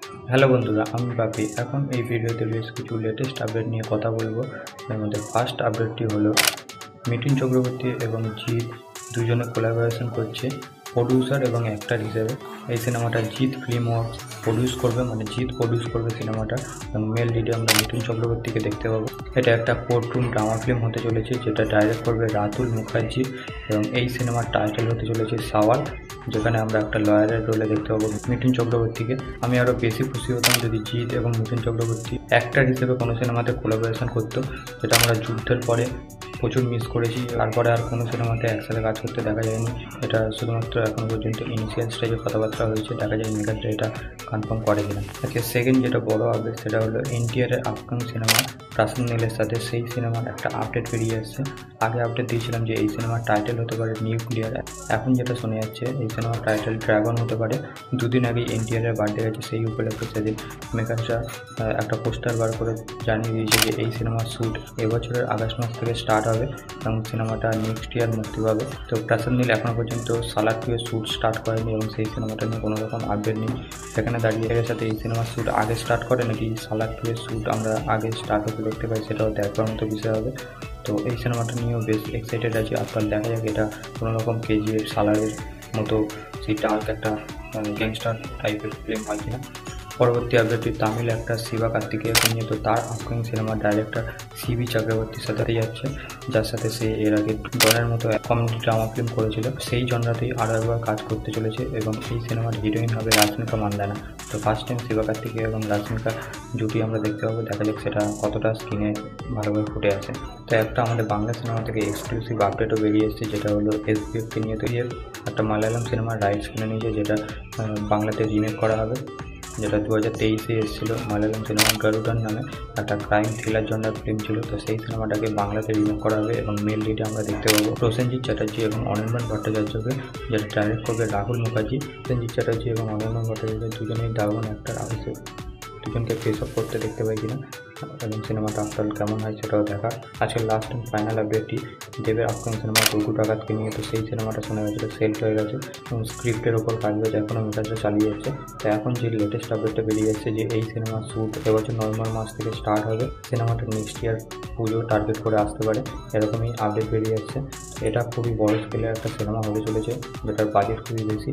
Hello বন্ধুরা, আমি বাপি। এখন এই ভিডিওতে বেশ কিছু লেটেস্ট আপডেট নিয়ে কথা বলবো। এর মধ্যে ফার্স্ট আপডেটটি হলো মিঠুন চক্রবর্তী এবং জিৎ দুজনে কোলাবোরেশন করছে প্রডিউসার এবং অ্যাক্টর হিসেবে। এই সিনেমাটা জিৎ ফিল্ম ওয়ার্কস প্রডিউস করবে, মানে জিৎ প্রডিউস করবে সিনেমাটা, এবং মেল লিডে আমরা মিঠুন চক্রবর্তীকে দেখতে পাবো। এটা একটা কোর্টরুম ড্রামা ফিল্ম হতে চলেছে, যেটা ডাইরেক্ট করবে রাতুল মুখার্জি, এবং এই সিনেমার টাইটেল হতে চলেছে সাওয়াল, যেখানে আমরা একটা লয়ারের রোলে দেখতে পাবো মিঠুন চক্রবর্তীকে। আমি আরও বেশি খুশি হতাম যদি জিৎ এবং মিঠুন চক্রবর্তী অ্যাক্টর হিসেবে কোনো সিনেমাতে কোলাবোরেশন করতো, যেটা আমরা যুদ্ধের পরে প্রচুর মিস করেছি। তারপরে আর কোনো সিনেমাতে একসাথে কাজ করতে দেখা যায়নি। এটা শুধুমাত্র এখনো পর্যন্ত ইনিশিয়াল স্টেজে কথাবার্তা হয়েছে, দেখা যায় মেকাররা এটা কনফার্ম করে কিনা। আজকে সেকেন্ড যেটা বড় আপডেট, সেটা হলো এনটিআরের আপকামিং সিনেমা প্রাসন নীলের সাথে। সেই সিনেমার একটা আপডেট বেরিয়ে এসছে। আগে আপডেট দিয়েছিলাম যে এই সিনেমার টাইটেল হতে পারে নিউক্লিয়ার। এখন যেটা শোনা যাচ্ছে এই সিনেমার টাইটেল ড্রাগন হতে পারে। দুদিন আগে এনটিআরের বার্থডে গেছে, সেই উপলক্ষে সেদিন মেকাররা একটা পোস্টার বার করে জানিয়ে দিয়েছে যে এই সিনেমার শ্যুট এবছরের আগস্ট মাস থেকে স্টার্ট হবে এবং সিনেমাটা নেক্সট ইয়ার মুক্তি পাবে। তো প্রাসন নীল এখনও পর্যন্ত সালার 2 এর শ্যুট স্টার্ট করেনি এবং সেই সিনেমাটা নিয়ে কোনো রকম আপডেট নেই। সেখানে দাঁড়িয়ে এর সাথে এই সিনেমার শ্যুট আগে স্টার্ট করে নাকি সালার 2 এর শ্যুট আমরা আগে স্টার্ট হতে দেখতে পাই, সেটাও দেখবার মতো বিষয় হবে। তো এই সিনেমাটা নিয়েও বেশ এক্সাইটেড আছি। আপনার দেখা যাক এটা কোনো রকম কেজিএফ সালারের মতো সেই ডার্ক একটা গ্যাংস্টার টাইপের ফিল্ম হয় কিনা। পরবর্তী আপডেটটি তামিল একটা শিবা কার্তিকেয়কে নিয়ে। তো তার আপকামিং সিনেমার ডাইরেক্টর সিবি চক্রবর্তীর সাথে যাচ্ছে, যার সাথে সে এর আগে ডনের মতো কমেডি ড্রামা ফিল্ম করেছিল। সেই জনরাতেই আরও একবার কাজ করতে চলেছে এবং এই সিনেমার হিরোইন হবে রাশ্মিকা মান্দানা। তো ফার্স্ট টাইম শিবা কার্তিকেয় এবং রাশ্মিকা জুটি আমরা দেখতে পাবো, দেখা যাক সেটা কতটা স্ক্রিনে ভালোভাবে ফুটে আসে। তো একটা আমাদের বাংলা সিনেমা থেকে এক্সক্লুসিভ আপডেটও বেরিয়ে এসেছে, যেটা হলো এসবিএফকে নিয়ে। তৈরি একটা মালায়ালাম সিনেমার রাইটস কিনে নিয়েছে, যেটা বাংলাতে রিমেক করা হবে, যেটা 2023-এ এসেছিলো। মালায়ালাম সিনেমা গারুডান নামে একটা ক্রাইম থ্রিলার জনরার ফিল্ম ছিল। তো সেই সিনেমাটাকে বাংলাতে রিমেক করা হবে এবং মেল লিডে আমরা দেখতে পাবো প্রসেনজিৎ চ্যাটার্জি এবং অনির্বাণ ভট্টাচার্যকে, যেটা ডাইরেক্ট করবে রাহুল মুখার্জি। প্রসেনজিৎ চ্যাটার্জি এবং অনির্বাণ ভট্টাচার্য দুজনেই দারুণ অ্যাক্টর। আগে দুজনকে ফেস অফ করতে দেখতে পাই কিনা এবং সিনেমাটা আফটার কেমন হয় সেটাও দেখা। আজকে লাস্ট অ্যান্ড ফাইনাল আপডেটটি দেবের আপকামিং সিনেমা দুর্গু ডাকাতকে নিয়ে। তো সেই সিনেমাটা শোনা গেছিলো সেল হয়ে গেছে এবং স্ক্রিপ্টের ওপর কাজ হয়েছে, এখনও মেকাররা চালিয়ে যাচ্ছে। তো এখন যে লেটেস্ট আপডেটটা বেরিয়ে যাচ্ছে যে এই সিনেমার শ্যুট এবছর নভেম্বর মাস থেকে স্টার্ট হবে, সিনেমাটা নেক্সট ইয়ার পুজো টার্গেট করে আসতে পারে, এরকমই আপডেট বেরিয়ে যাচ্ছে। এটা খুবই বড় স্কেলের একটা সিনেমা হতে চলেছে, যেটার বাজেট খুবই বেশি।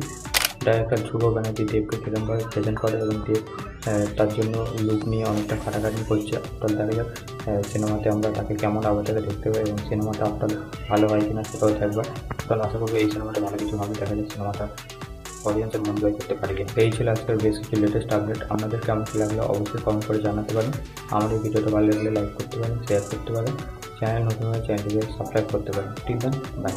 ডাইরেক্টর ধ্রুব ব্যানার্জি দেবকে কিরমভাবে প্রেজেন্ট করে এবং দেব তার জন্য লুক নিয়ে অনেকটা খাটাখাটি করছে। আপনার দেখা যাক সিনেমাতে আমরা তাকে কেমন আবহাওয়াতে দেখতে পাই এবং সিনেমাটা আপনার ভালো হয় কিনা সেটাও দেখবার। কারণ আশা করবো এই সিনেমাটা ভালো কিছু হবে, দেখা যায় সিনেমাটা অডিয়েন্সের মন জয় করতে পারে কিনা। এই ছিল আজকের বেশ কিছু লেটেস্ট আপডেট। আপনাদের কেমন কী লাগলো অবশ্যই কমেন্ট করে জানাতে পারেন। আমাদের ভিডিওটা ভালো লাগলে লাইক করতে পারেন, শেয়ার করতে পারেন, চ্যানেল নতুন হলে চ্যানেলটিকে সাবস্ক্রাইব করতে পারেন। ঠিক আছে, বাই।